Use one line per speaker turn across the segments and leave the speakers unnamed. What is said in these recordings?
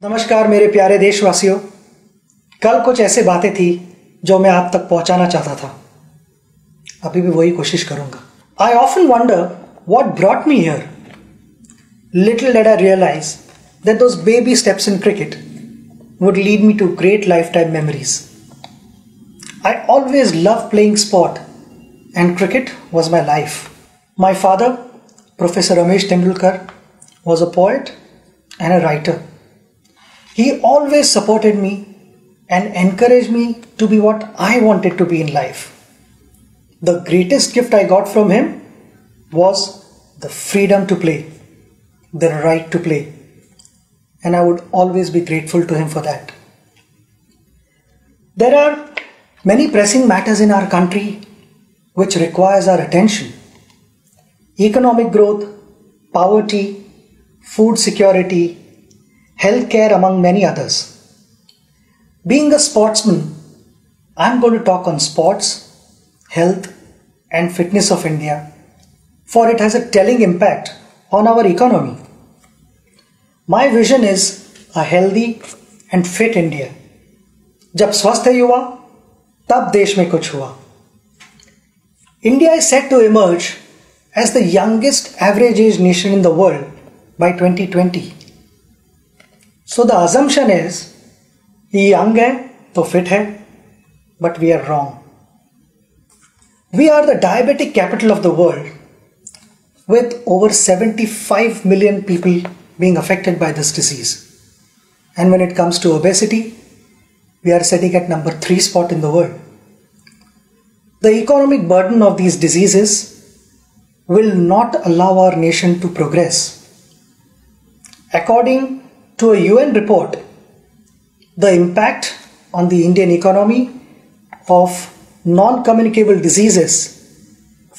नमस्कार मेरे प्यारे देशवासियों। कल कुछ ऐसे बातें थी जो मैं आप तक पहुंचाना चाहता था। अभी भी वही कोशिश करूंगा। I often wonder what brought me here. Little did I realise that those baby steps in cricket would lead me to great lifetime memories. I always loved playing sport and cricket was my life. My father, Professor Ramesh Tendulkar, was a poet and a writer. He always supported me and encouraged me to be what I wanted to be in life. The greatest gift I got from him was the freedom to play, the right to play. And I would always be grateful to him for that. There are many pressing matters in our country which requires our attention. Economic growth, poverty, food security, healthcare, among many others. Being a sportsman, I'm going to talk on sports, health and fitness of India, for it has a telling impact on our economy. My vision is a healthy and fit India. जब स्वस्थ है युवा, तब देश में कुछ हुआ. India is set to emerge as the youngest average age nation in the world by 2020. So the assumption is, ये young है तो fit है, but we are wrong. We are the diabetic capital of the world, with over 75 million people being affected by this disease. And when it comes to obesity, we are sitting at number 3 spot in the world. The economic burden of these diseases will not allow our nation to progress. According to a UN report, the impact on the Indian economy of non-communicable diseases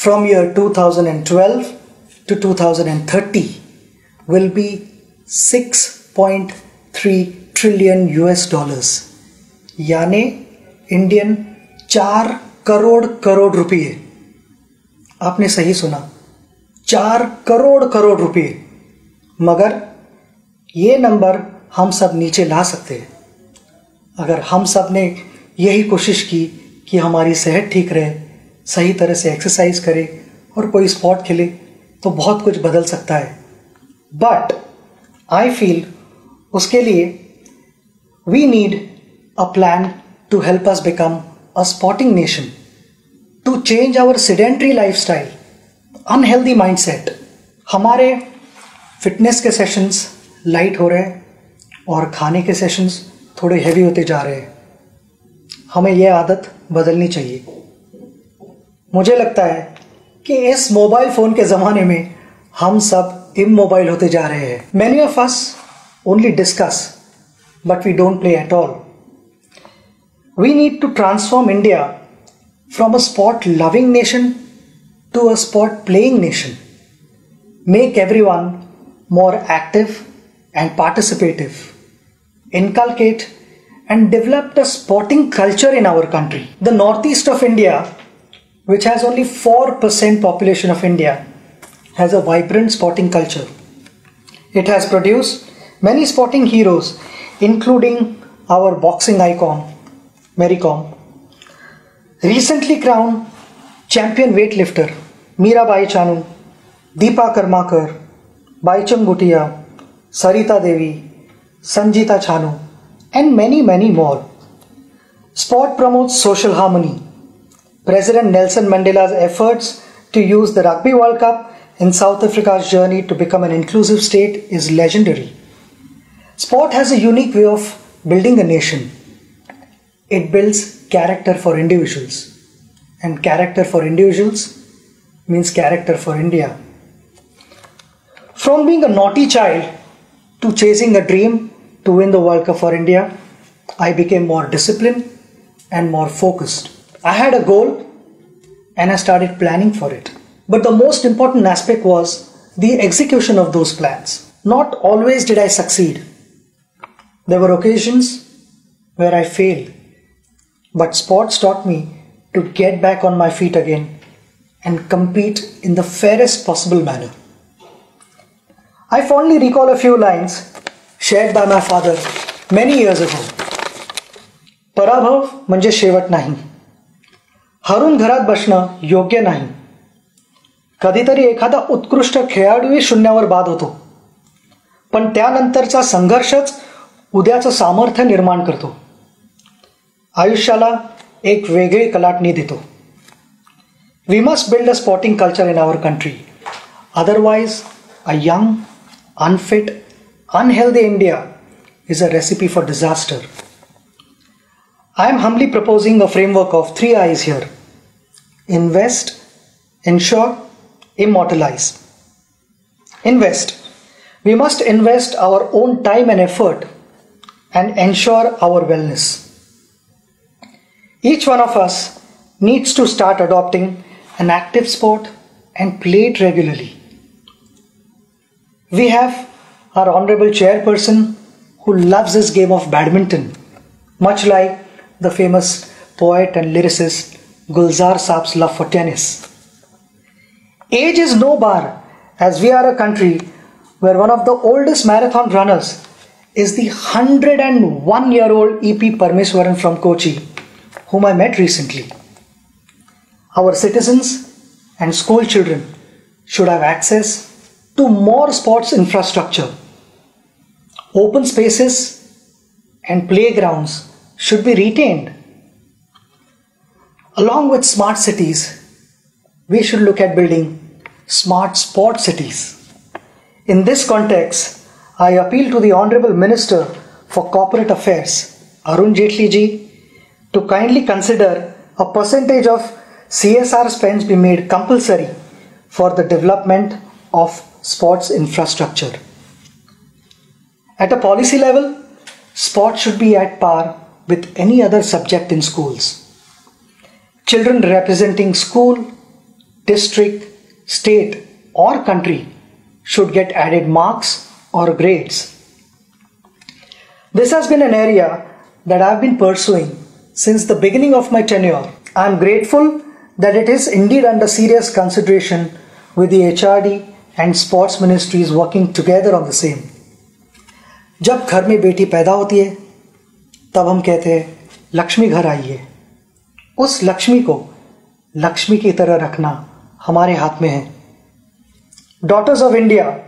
from year 2012 to 2030 will be $6.3 trillion US. यानी Indian 4 crore रुपये. आपने सही सुना, 4 करोड़ रुपये. मगर ये number हम सब नीचे ला सकते हैं अगर हम सब ने यही कोशिश की कि हमारी सेहत ठीक रहे, सही तरह से एक्सरसाइज करें और कोई स्पोर्ट खेले, तो बहुत कुछ बदल सकता है. But I feel उसके लिए we need a plan to help us become a sporting nation, to change our sedentary lifestyle, unhealthy mindset. हमारे फिटनेस के सेशंस लाइट हो रहे हैं और खाने के सेशंस थोड़े हेवी होते जा रहे हैं. हमें यह आदत बदलनी चाहिए. मुझे लगता है कि इस मोबाइल फ़ोन के ज़माने में हम सब immobile होते जा रहे हैं. Many of us only discuss, but we don't play at all. We need to transform India from a sport-loving nation to a sport-playing nation. Make everyone more active and participative. Inculcate and develop a sporting culture in our country. The northeast of India, which has only 4% population of India, has a vibrant sporting culture. It has produced many sporting heroes, including our boxing icon, Mary Kom. Recently crowned champion weightlifter, Mirabai Chanu, Deepa Karmakar, Baichung Bhutia, Sarita Devi, Sanjita Chanu, and many more. Sport promotes social harmony. President Nelson Mandela's efforts to use the Rugby World Cup in South Africa's journey to become an inclusive state is legendary. Sport has a unique way of building a nation. It builds character for individuals, and character for individuals means character for India. From being a naughty child to chasing a dream to win the World Cup for India, I became more disciplined and more focused. I had a goal and I started planning for it. But the most important aspect was the execution of those plans. Not always did I succeed. There were occasions where I failed. But sports taught me to get back on my feet again and compete in the fairest possible manner. I fondly recall a few lines shared by my father many years ago. पराभव म्हणजे शेवट नाही. हरून घरात बसणं योग्य नाही. कधीतरी एखादा उत्कृष्ट खेळाडूही शून्यावर बाद होतो, पण त्यानंतरचा संघर्षच उद्याचं सामर्थ्य निर्माण करतो. आयुष्याला एक वेगळी कलाटणी देतो. We must build a sporting culture in our country. Otherwise, a young, unfit, unhealthy India is a recipe for disaster. I am humbly proposing a framework of 3 I's here. Invest, ensure, immortalize. Invest. We must invest our own time and effort and ensure our wellness. Each one of us needs to start adopting an active sport and play it regularly. We have our honorable chairperson who loves his game of badminton, much like the famous poet and lyricist Gulzar Saab's love for tennis. Age is no bar, as we are a country where one of the oldest marathon runners is the 101-year-old E.P. Parmeswaran from Kochi, whom I met recently. Our citizens and school children should have access to more sports infrastructure. Open spaces and playgrounds should be retained. Along with smart cities, we should look at building smart sport cities. In this context, I appeal to the Honorable Minister for Corporate Affairs, Arun Jaitley ji, to kindly consider a percentage of CSR spends be made compulsory for the development of sports infrastructure. At a policy level, sport should be at par with any other subject in schools. Children representing school, district, state or country should get added marks or grades. This has been an area that I have been pursuing since the beginning of my tenure. I am grateful that it is indeed under serious consideration with the HRD and sports ministries working together on the same. जब घर में बेटी पैदा होती है तब हम कहते हैं लक्ष्मी घर आई है. उस लक्ष्मी को लक्ष्मी की तरह रखना हमारे हाथ में है. Daughters of India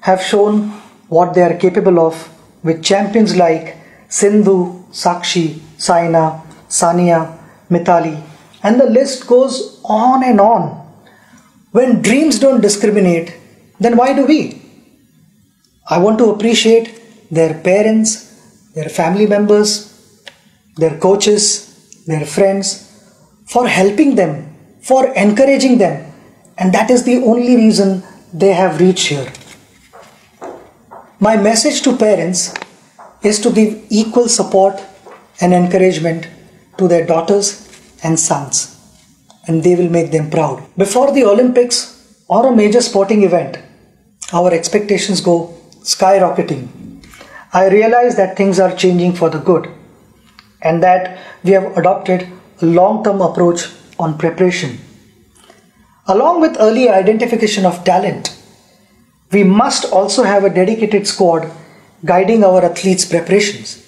have shown what they are capable of with champions like Sindhu, Sakshi, Saina, Sania, Mithali, and the list goes on and on. When dreams don't discriminate, then why do we? I want to appreciate their parents, their family members, their coaches, their friends for helping them, for encouraging them, and that is the only reason they have reached here. My message to parents is to give equal support and encouragement to their daughters and sons, and they will make them proud. Before the Olympics or a major sporting event, our expectations go skyrocketing. I realize that things are changing for the good and that we have adopted a long-term approach on preparation. Along with early identification of talent, we must also have a dedicated squad guiding our athletes' preparations.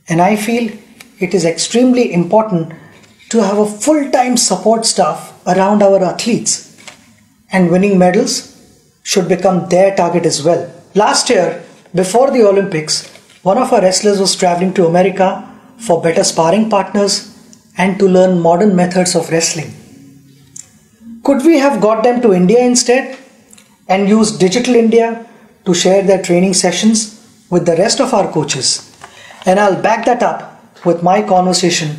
And I feel it is extremely important to have a full-time support staff around our athletes, and winning medals should become their target as well. Last year, before the Olympics, one of our wrestlers was traveling to America for better sparring partners and to learn modern methods of wrestling. Could we have got them to India instead and use Digital India to share their training sessions with the rest of our coaches? And I'll back that up with my conversation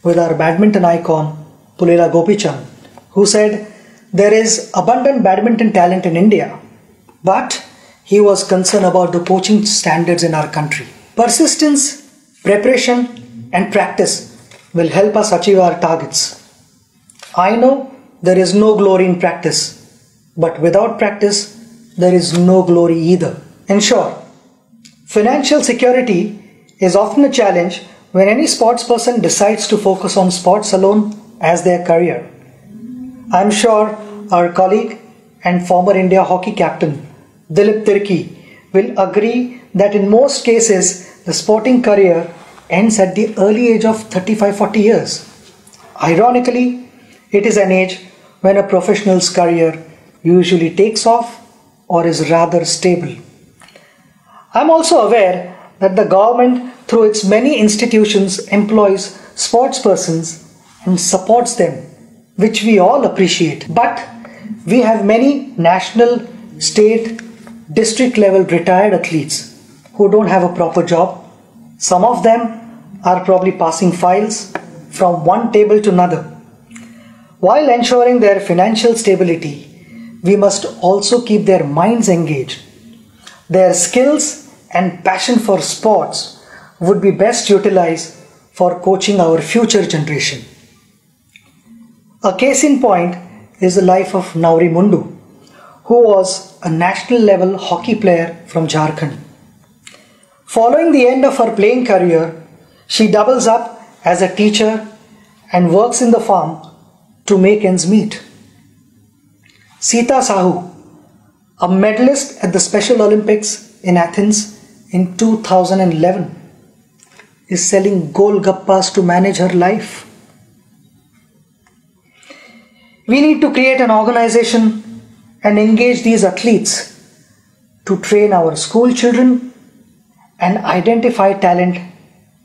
with our badminton icon Pulela Gopichand, who said there is abundant badminton talent in India, but he was concerned about the coaching standards in our country. Persistence, preparation and practice will help us achieve our targets. I know there is no glory in practice, but without practice, there is no glory either. In short, financial security is often a challenge when any sports person decides to focus on sports alone as their career. I am sure our colleague and former India hockey captain Dilip Tirki will agree that in most cases, the sporting career ends at the early age of 35-40 years. Ironically, it is an age when a professional's career usually takes off or is rather stable. I'm also aware that the government, through its many institutions, employs sportspersons and supports them, which we all appreciate. But we have many national, state, district level retired athletes who don't have a proper job. Some of them are probably passing files from one table to another. While ensuring their financial stability, we must also keep their minds engaged. Their skills and passion for sports would be best utilized for coaching our future generation. A case in point is the life of Nauri Mundu, who was a national level hockey player from Jharkhand. Following the end of her playing career, she doubles up as a teacher and works in the farm to make ends meet. Sita Sahu, a medalist at the Special Olympics in Athens in 2011, is selling golgappas to manage her life. We need to create an organization and engage these athletes to train our school children and identify talent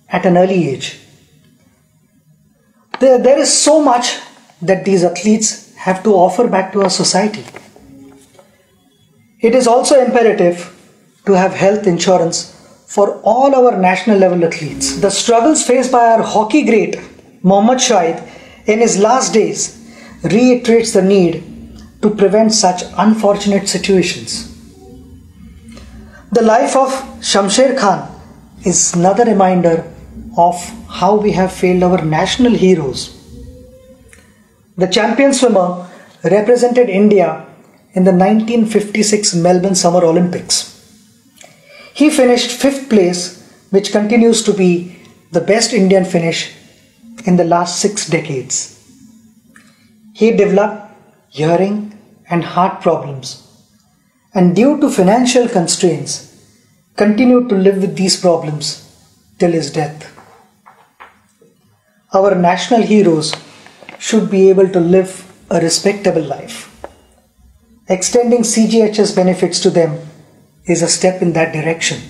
at an early age. There is so much that these athletes have to offer back to our society. It is also imperative to have health insurance for all our national level athletes. The struggles faced by our hockey great Mohammad Shahid in his last days reiterates the need to prevent such unfortunate situations. The life of Shamsher Khan is another reminder of how we have failed our national heroes. The champion swimmer represented India in the 1956 Melbourne Summer Olympics. He finished 5th place, which continues to be the best Indian finish in the last 6 decades. He developed hearing and heart problems, and due to financial constraints, continued to live with these problems till his death. Our national heroes should be able to live a respectable life. Extending CGHS benefits to them is a step in that direction.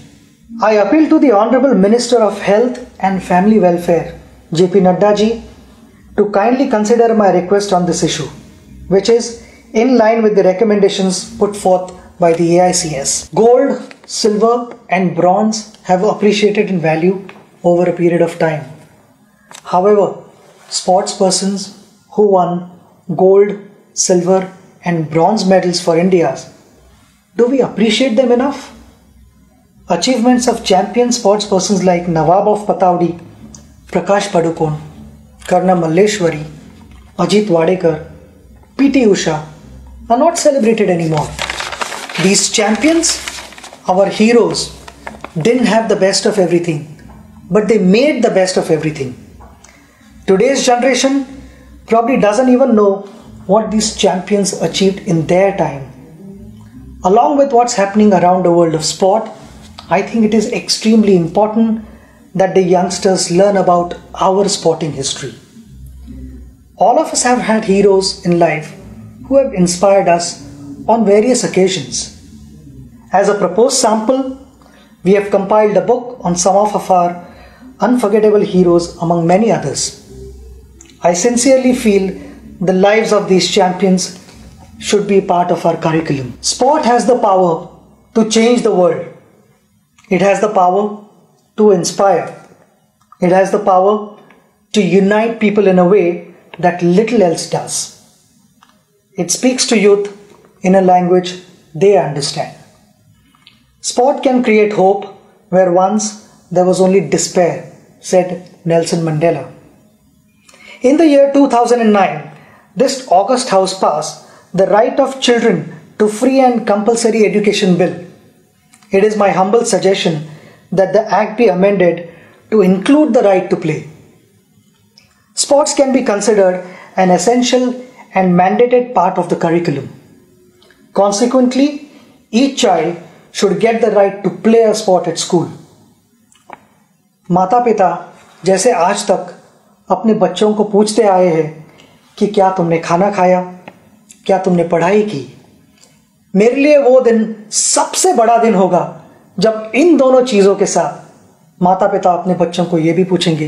I appeal to the Honorable Minister of Health and Family Welfare, JP Nadda ji, to kindly consider my request on this issue, which is in line with the recommendations put forth by the AICS. Gold, silver and bronze have appreciated in value over a period of time. However, sportspersons who won gold, silver and bronze medals for India, do we appreciate them enough? Achievements of champion sportspersons like Nawab of Pataudi, Prakash Padukone, Karna Malleshwari, Ajit Wadekar, PT Usha are not celebrated anymore. These champions, our heroes, didn't have the best of everything, but they made the best of everything. Today's generation probably doesn't even know what these champions achieved in their time. Along with what's happening around the world of sport, I think it is extremely important that the youngsters learn about our sporting history. All of us have had heroes in life who have inspired us on various occasions. As a proposed sample, we have compiled a book on some of our unforgettable heroes among many others. I sincerely feel the lives of these champions should be part of our curriculum. Sport has the power to change the world. It has the power to inspire. It has the power to unite people in a way that little else does. It speaks to youth in a language they understand. Sport can create hope where once there was only despair, said Nelson Mandela. In the year 2009, this August House passed the Right of Children to Free and Compulsory Education Bill. It is my humble suggestion that the Act be amended to include the right to play. Sports can be considered an essential and mandated part of the curriculum. Consequently, each child should get the right to play a sport at school. माता पिता जैसे आज तक अपने बच्चों को पूछते आए हैं कि क्या तुमने खाना खाया, क्या तुमने पढ़ाई की, मेरे लिए वो दिन सबसे बड़ा दिन होगा जब इन दोनों चीज़ों के साथ माता पिता अपने बच्चों को ये भी पूछेंगे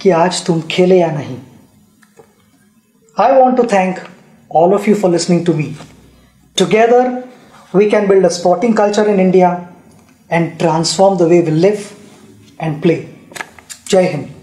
कि आज तुम खेले या नहीं. I want to thank all of you for listening to me. Together, we can build a sporting culture in India and transform the way we live and play. Jai Hind.